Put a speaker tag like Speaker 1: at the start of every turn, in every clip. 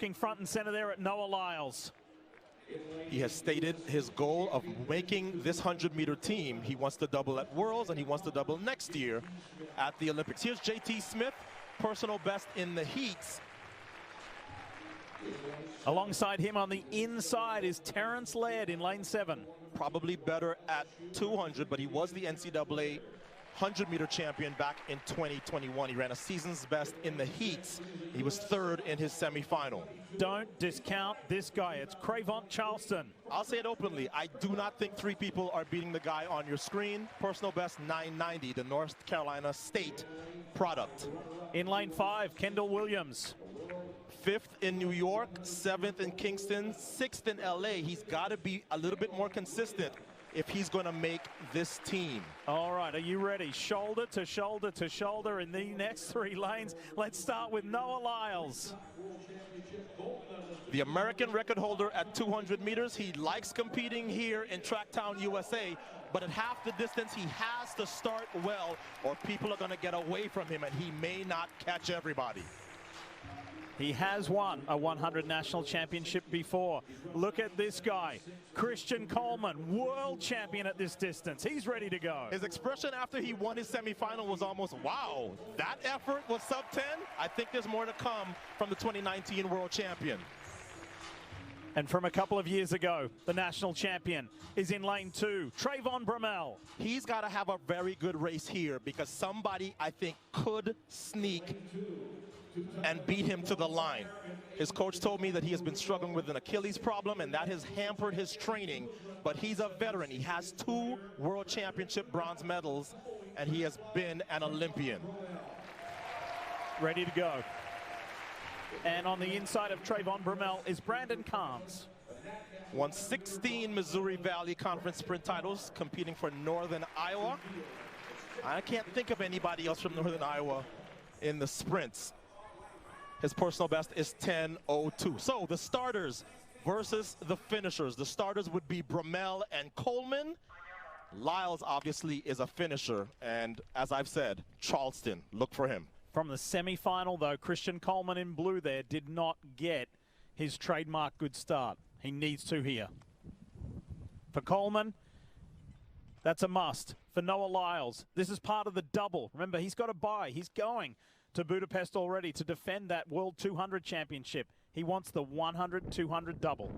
Speaker 1: looking front and center there at Noah Lyles.
Speaker 2: He has stated his goal of making this 100-meter team. He wants to double at Worlds, and he wants to double next year at the Olympics. Here's JT Smith, personal best in the heats.
Speaker 1: Alongside him on the inside is Terrence Laird in lane 7.
Speaker 2: Probably better at 200, but he was the NCAA 100-meter champion back in 2021. He ran a season's best in the heats. He was 3rd in his semifinal.
Speaker 1: Don't discount this guy. It's Crayvon Charleston.
Speaker 2: I'll say it openly. I do not think 3 people are beating the guy on your screen. Personal best 990, the North Carolina State product.
Speaker 1: In lane 5, Kendall Williams.
Speaker 2: 5th in New York, 7th in Kingston, 6th in LA. He's got to be a little bit more consistent if he's going to make this team.
Speaker 1: All right, are you ready? Shoulder to shoulder to shoulder in the next 3 lanes. Let's start with Noah Lyles.
Speaker 2: The American record holder at 200 meters. He likes competing here in Tracktown, USA, but at half the distance, he has to start well, or people are going to get away from him, and he may not catch everybody.
Speaker 1: He has won a 100 national championship before. Look at this guy, Christian Coleman, world champion at this distance. He's ready to go.
Speaker 2: His expression after he won his semifinal was almost, wow, that effort was sub 10? I think there's more to come from the 2019 world champion.
Speaker 1: And from a couple of years ago, the national champion is in lane 2, Trayvon Bromell.
Speaker 2: He's got to have a very good race here because somebody, I think, could sneak and beat him to the line. His coach told me that he has been struggling with an Achilles problem, and that has hampered his training, but he's a veteran. He has 2 world championship bronze medals, and he has been an Olympian.
Speaker 1: Ready to go. And on the inside of Trayvon Bromell is Brandon Carnes.
Speaker 2: Won 16 Missouri Valley Conference sprint titles, competing for Northern Iowa. I can't think of anybody else from Northern Iowa in the sprints. His personal best is 10:02. So the starters versus the finishers. The starters would be Bromell and Coleman. Lyles obviously is a finisher, and as I've said, Charleston, look for him.
Speaker 1: From the semifinal, though, Christian Coleman in blue there did not get his trademark good start. He needs to here. For Coleman, that's a must. For Noah Lyles, this is part of the double. Remember, he's got a bye. He's going to Budapest already to defend that World 200 Championship. He wants the 100-200 double.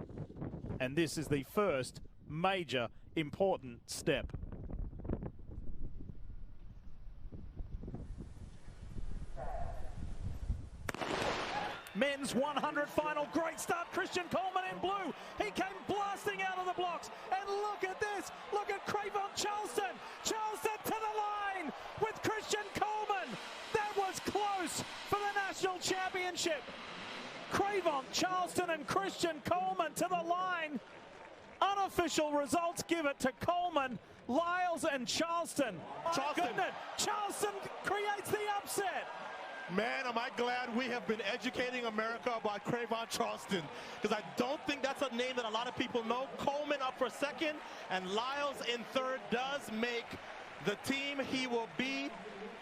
Speaker 1: And this is the first major important step. Men's 100 final, great start. Christian Coleman in blue. He came blasting out of the blocks. And look at this. Look at Crayvon Charleston. Charleston to the line with Christian Coleman. That was close for the national championship. Crayvon Charleston and Christian Coleman to the line. Unofficial results give it to Coleman, Lyles, and Charleston. Charleston creates the upset.
Speaker 2: Man, am I glad we have been educating America about Crayvon Charleston, because I don't think that's a name that a lot of people know. Coleman up for 2nd, and Lyles in 3rd does make the team. He will be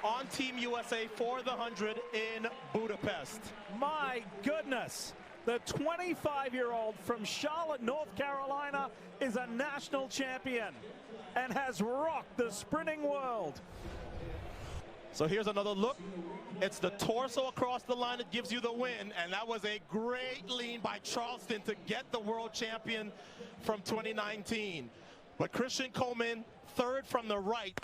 Speaker 2: on Team USA for the 100 in Budapest.
Speaker 1: My goodness. The 25-year-old from Charlotte, North Carolina is a national champion and has rocked the sprinting world.
Speaker 2: So here's another look. It's the torso across the line that gives you the win, and that was a great lean by Charleston to get the world champion from 2019. But Christian Coleman, 3rd from the right,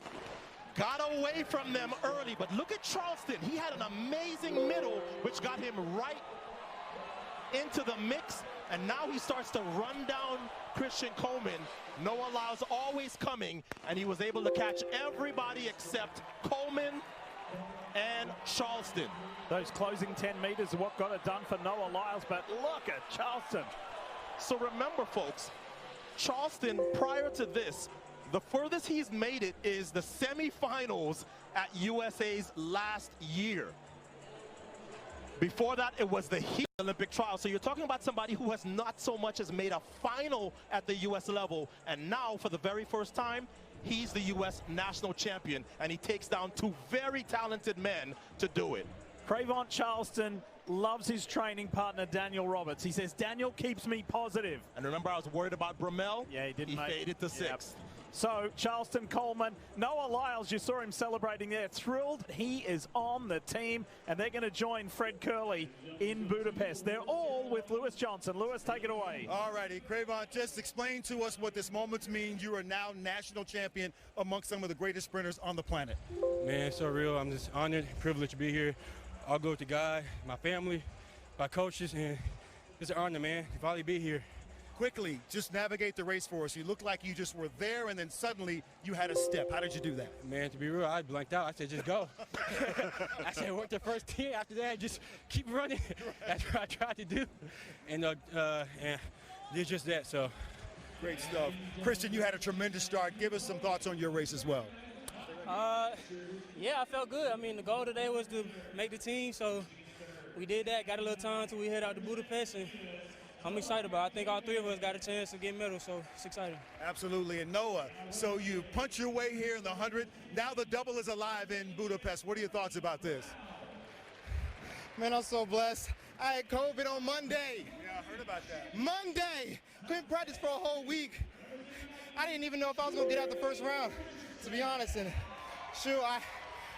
Speaker 2: got away from them early. But look at Charleston. He had an amazing middle, which got him right into the mix, and now he starts to run down Christian Coleman. Noah Lyles always coming, and he was able to catch everybody except Coleman and Charleston.
Speaker 1: Those closing 10 meters are what got it done for Noah Lyles, but look at Charleston.
Speaker 2: So remember, folks, Charleston, prior to this, the furthest he's made it is the semifinals at USA's last year. Before that, it was the heat Olympic trial. So you're talking about somebody who has not so much as made a final at the U.S. level, and now for the very first time, he's the U.S. national champion, and he takes down 2 very talented men to do it.
Speaker 1: Crayvon Charleston loves his training partner, Daniel Roberts. He says, Daniel keeps me positive.
Speaker 2: And remember, I was worried about Bromell.
Speaker 1: Yeah, he didn't.
Speaker 2: He faded to 6th.
Speaker 1: Yep. So, Charleston Coleman, Noah Lyles, you saw him celebrating there. Thrilled he is on the team, and they're going to join Fred Curley in Budapest. They're all with Lewis Johnson. Lewis, take it away.
Speaker 3: All righty, Cravon, just explain to us what this moment means. You are now national champion amongst some of the greatest sprinters on the planet.
Speaker 4: Man, it's so real. I'm just honored, privileged to be here. I'll go with the guy, my family, my coaches, and it's an honor, man, to finally be here.
Speaker 3: Quickly, just navigate the race for us. You looked like you just were there, and then suddenly you had a step. How did you do that?
Speaker 4: Man, to be real, I blanked out. I said, just go. I said, work the first 10. After that, just keep running. That's what I tried to do. And did just that, so.
Speaker 3: Great stuff. Christian, you had a tremendous start. Give us some thoughts on your race as well.
Speaker 5: Yeah, I felt good. I mean, the goal today was to make the team, so we did that. Got a little time until we head out to Budapest, and I'm excited about it. I think all three of us got a chance to get medals, so it's exciting.
Speaker 3: Absolutely. And Noah, so you punch your way here in the 100. Now the double is alive in Budapest. What are your thoughts about this?
Speaker 6: Man, I'm so blessed. I had COVID on Monday.
Speaker 3: Yeah, I heard about that.
Speaker 6: Monday! Couldn't practice for a whole week. I didn't even know if I was going to get out the first round, to be honest. And shoot, I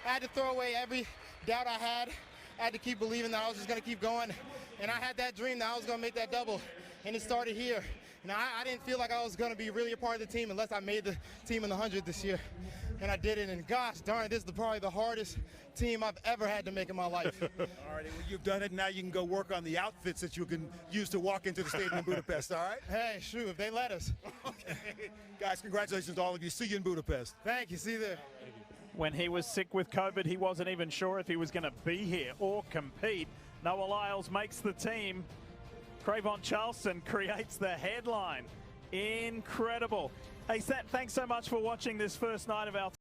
Speaker 6: had to throw away every doubt I had. I had to keep believing that I was just going to keep going. And I had that dream that I was going to make that double, and it started here. Now, I didn't feel like I was going to be really a part of the team unless I made the team in the 100 this year. And I did it, and gosh darn it, this is probably the hardest team I've ever had to make in my life.
Speaker 3: All right, well, you've done it. Now you can go work on the outfits that you can use to walk into the stadium in Budapest, all right?
Speaker 6: Hey, shoot, if they let us.
Speaker 3: Okay. Guys, congratulations to all of you. See you in Budapest.
Speaker 6: Thank you. See you there.
Speaker 1: When he was sick with COVID, he wasn't even sure if he was going to be here or compete. Noah Lyles makes the team. Cravon Charleston creates the headline. Incredible. Hey, Seth, thanks so much for watching this first night of our